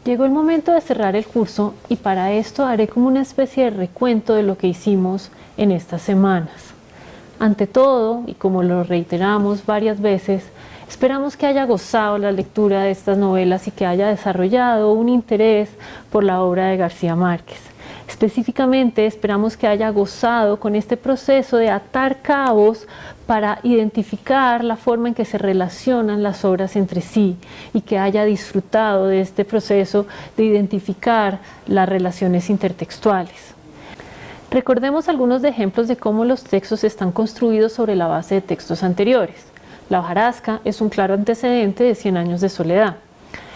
Llegó el momento de cerrar el curso y para esto haré como una especie de recuento de lo que hicimos en estas semanas. Ante todo, y como lo reiteramos varias veces, esperamos que haya gozado la lectura de estas novelas y que haya desarrollado un interés por la obra de García Márquez. Específicamente, esperamos que haya gozado con este proceso de atar cabos para identificar la forma en que se relacionan las obras entre sí y que haya disfrutado de este proceso de identificar las relaciones intertextuales. Recordemos algunos ejemplos de cómo los textos están construidos sobre la base de textos anteriores. La hojarasca es un claro antecedente de 100 años de soledad.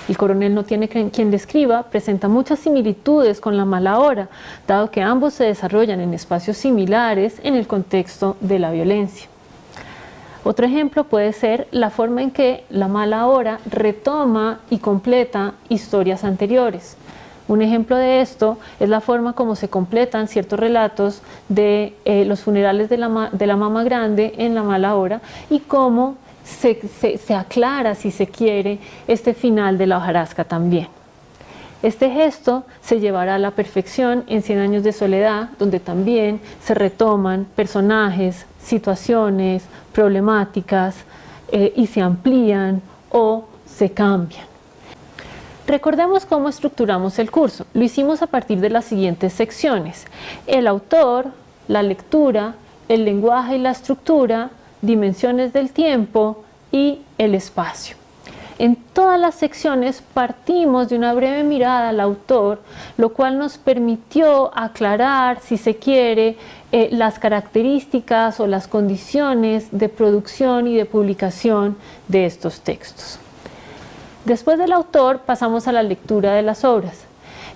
El coronel no tiene quien le escriba presenta muchas similitudes con La mala hora, dado que ambos se desarrollan en espacios similares en el contexto de la violencia. Otro ejemplo puede ser la forma en que La mala hora retoma y completa historias anteriores. Un ejemplo de esto es la forma como se completan ciertos relatos de los funerales de la Mama Grande en La mala hora y cómo se aclara, si se quiere, este final de La hojarasca también. Este gesto se llevará a la perfección en 100 años de soledad, donde también se retoman personajes, situaciones, problemáticas y se amplían o se cambian. Recordemos cómo estructuramos el curso. Lo hicimos a partir de las siguientes secciones: el autor, la lectura, el lenguaje y la estructura, dimensiones del tiempo y el espacio. En todas las secciones partimos de una breve mirada al autor, lo cual nos permitió aclarar, si se quiere, las características o las condiciones de producción y de publicación de estos textos. Después del autor pasamos a la lectura de las obras.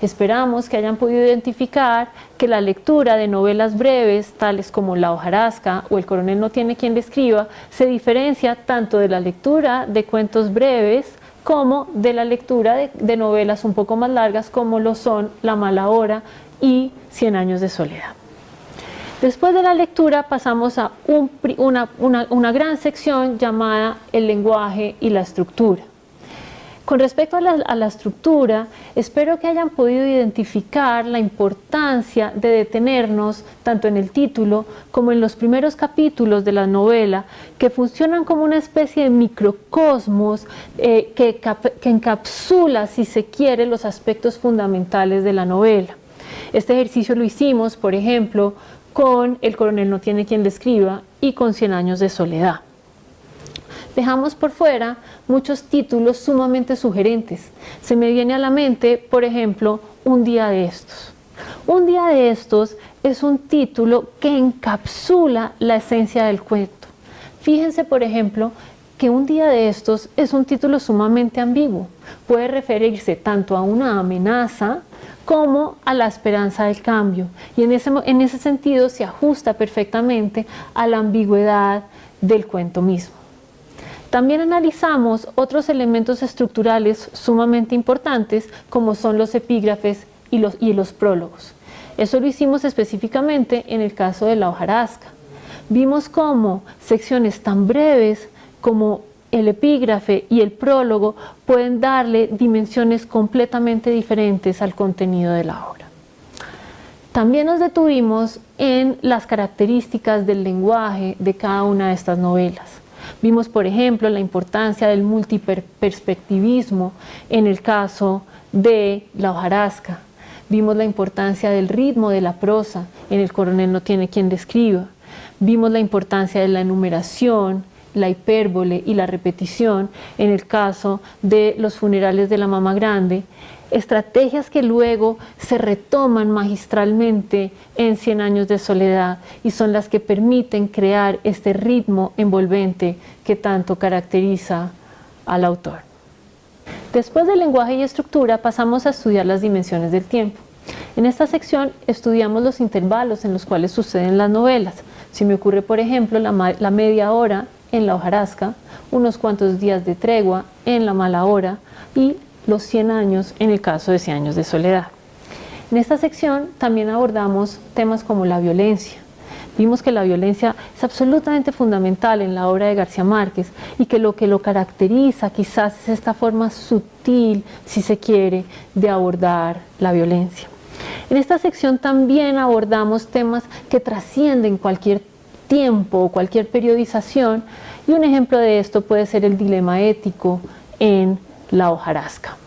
Esperamos que hayan podido identificar que la lectura de novelas breves, tales como La hojarasca o El coronel no tiene quien le escriba, se diferencia tanto de la lectura de cuentos breves como de la lectura de novelas un poco más largas, como lo son La mala hora y 100 años de soledad. Después de la lectura pasamos a una gran sección llamada El lenguaje y la estructura. Con respecto a la estructura, espero que hayan podido identificar la importancia de detenernos tanto en el título como en los primeros capítulos de la novela, que funcionan como una especie de microcosmos que encapsula, si se quiere, los aspectos fundamentales de la novela. Este ejercicio lo hicimos, por ejemplo, con El coronel no tiene quien le escriba y con 100 años de soledad. Dejamos por fuera muchos títulos sumamente sugerentes. Se me viene a la mente, por ejemplo, Un día de estos. Un día de estos es un título que encapsula la esencia del cuento. Fíjense, por ejemplo, que Un día de estos es un título sumamente ambiguo. Puede referirse tanto a una amenaza como a la esperanza del cambio. Y en ese sentido se ajusta perfectamente a la ambigüedad del cuento mismo. También analizamos otros elementos estructurales sumamente importantes, como son los epígrafes y los prólogos. Eso lo hicimos específicamente en el caso de La hojarasca. Vimos cómo secciones tan breves como el epígrafe y el prólogo pueden darle dimensiones completamente diferentes al contenido de la obra. También nos detuvimos en las características del lenguaje de cada una de estas novelas. Vimos, por ejemplo, la importancia del multiperspectivismo en el caso de La hojarasca. Vimos la importancia del ritmo de la prosa en El coronel no tiene quien le escriba. Vimos la importancia de la enumeración, la hipérbole y la repetición en el caso de Los funerales de la Mama Grande. Estrategias que luego se retoman magistralmente en 100 años de soledad y son las que permiten crear este ritmo envolvente que tanto caracteriza al autor. Después del lenguaje y estructura pasamos a estudiar las dimensiones del tiempo. En esta sección estudiamos los intervalos en los cuales suceden las novelas. Si me ocurre, por ejemplo, la media hora en La hojarasca, unos cuantos días de tregua en La mala hora y los 100 años en el caso de 100 años de soledad. En esta sección también abordamos temas como la violencia. Vimos que la violencia es absolutamente fundamental en la obra de García Márquez y que lo caracteriza quizás es esta forma sutil, si se quiere, de abordar la violencia. En esta sección también abordamos temas que trascienden cualquier tiempo o cualquier periodización, y un ejemplo de esto puede ser el dilema ético en La hojarasca.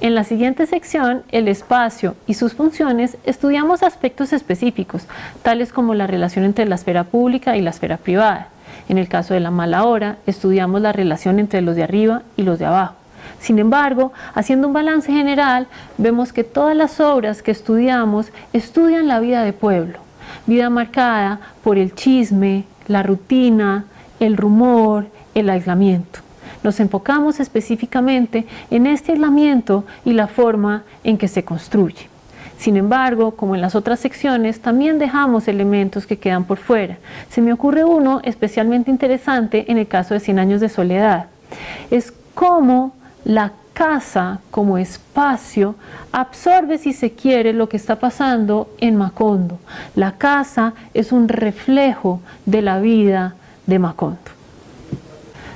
En la siguiente sección, el espacio y sus funciones, estudiamos aspectos específicos, tales como la relación entre la esfera pública y la esfera privada. En el caso de La mala hora, estudiamos la relación entre los de arriba y los de abajo. Sin embargo, haciendo un balance general, vemos que todas las obras que estudiamos estudian la vida de pueblo, vida marcada por el chisme, la rutina, el rumor, el aislamiento. Nos enfocamos específicamente en este aislamiento y la forma en que se construye. Sin embargo, como en las otras secciones, también dejamos elementos que quedan por fuera. Se me ocurre uno especialmente interesante en el caso de 100 años de soledad. Es cómo la casa como espacio absorbe, si se quiere, lo que está pasando en Macondo. La casa es un reflejo de la vida de Macondo.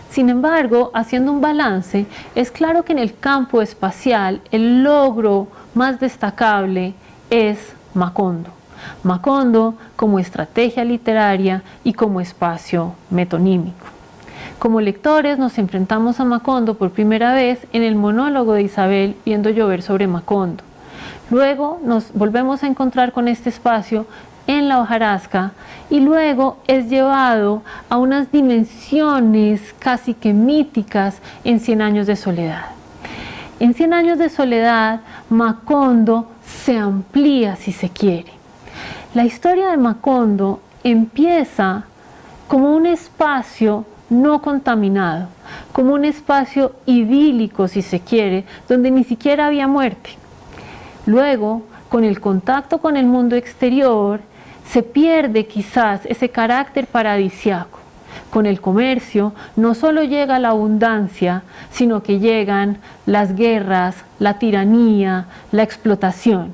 Sin embargo, haciendo un balance, es claro que en el campo espacial el logro más destacable es Macondo. Macondo como estrategia literaria y como espacio metonímico. Como lectores nos enfrentamos a Macondo por primera vez en el monólogo de Isabel viendo llover sobre Macondo. Luego nos volvemos a encontrar con este espacio en La hojarasca y luego es llevado a unas dimensiones casi que míticas en 100 años de soledad. En 100 años de soledad, Macondo se amplía, si se quiere. La historia de Macondo empieza como un espacio no contaminado, como un espacio idílico, si se quiere, donde ni siquiera había muerte. Luego, con el contacto con el mundo exterior, se pierde quizás ese carácter paradisiaco. Con el comercio no solo llega la abundancia, sino que llegan las guerras, la tiranía, la explotación.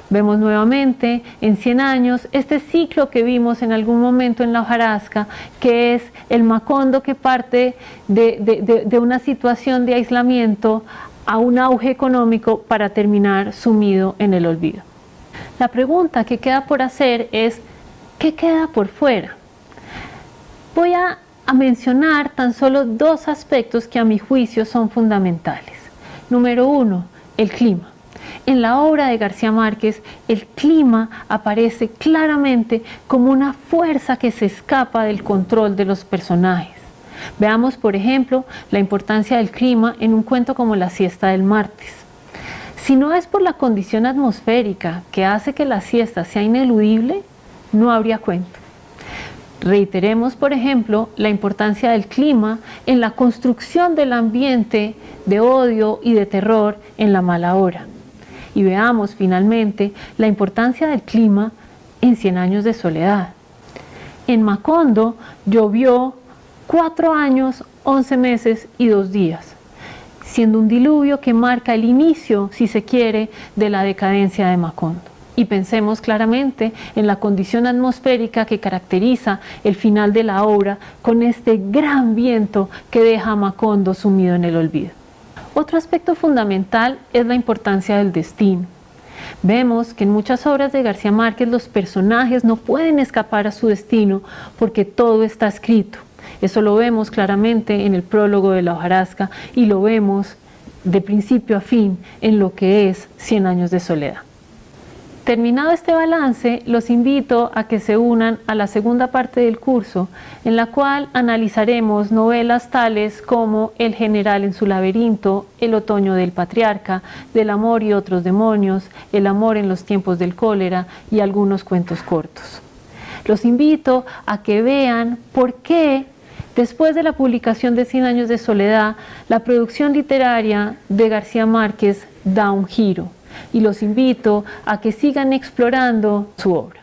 Vemos nuevamente en 100 años este ciclo que vimos en algún momento en La hojarasca, que es el Macondo que parte de una situación de aislamiento a un auge económico para terminar sumido en el olvido. La pregunta que queda por hacer es, ¿qué queda por fuera? Voy a mencionar tan solo dos aspectos que a mi juicio son fundamentales. Número uno, el clima. En la obra de García Márquez, el clima aparece claramente como una fuerza que se escapa del control de los personajes. Veamos, por ejemplo, la importancia del clima en un cuento como La siesta del martes. Si no es por la condición atmosférica que hace que la siesta sea ineludible, no habría cuento. Reiteremos, por ejemplo, la importancia del clima en la construcción del ambiente de odio y de terror en La mala hora. Y veamos finalmente la importancia del clima en 100 años de soledad. En Macondo llovió 4 años, 11 meses y 2 días, siendo un diluvio que marca el inicio, si se quiere, de la decadencia de Macondo. Y pensemos claramente en la condición atmosférica que caracteriza el final de la obra con este gran viento que deja a Macondo sumido en el olvido. Otro aspecto fundamental es la importancia del destino. Vemos que en muchas obras de García Márquez los personajes no pueden escapar a su destino porque todo está escrito. Eso lo vemos claramente en el prólogo de La hojarasca y lo vemos de principio a fin en lo que es 100 años de soledad. Terminado este balance, los invito a que se unan a la segunda parte del curso, en la cual analizaremos novelas tales como El general en su laberinto, El otoño del patriarca, Del amor y otros demonios, El amor en los tiempos del cólera y algunos cuentos cortos. Los invito a que vean por qué, después de la publicación de 100 años de soledad, la producción literaria de García Márquez da un giro. Y los invito a que sigan explorando su obra.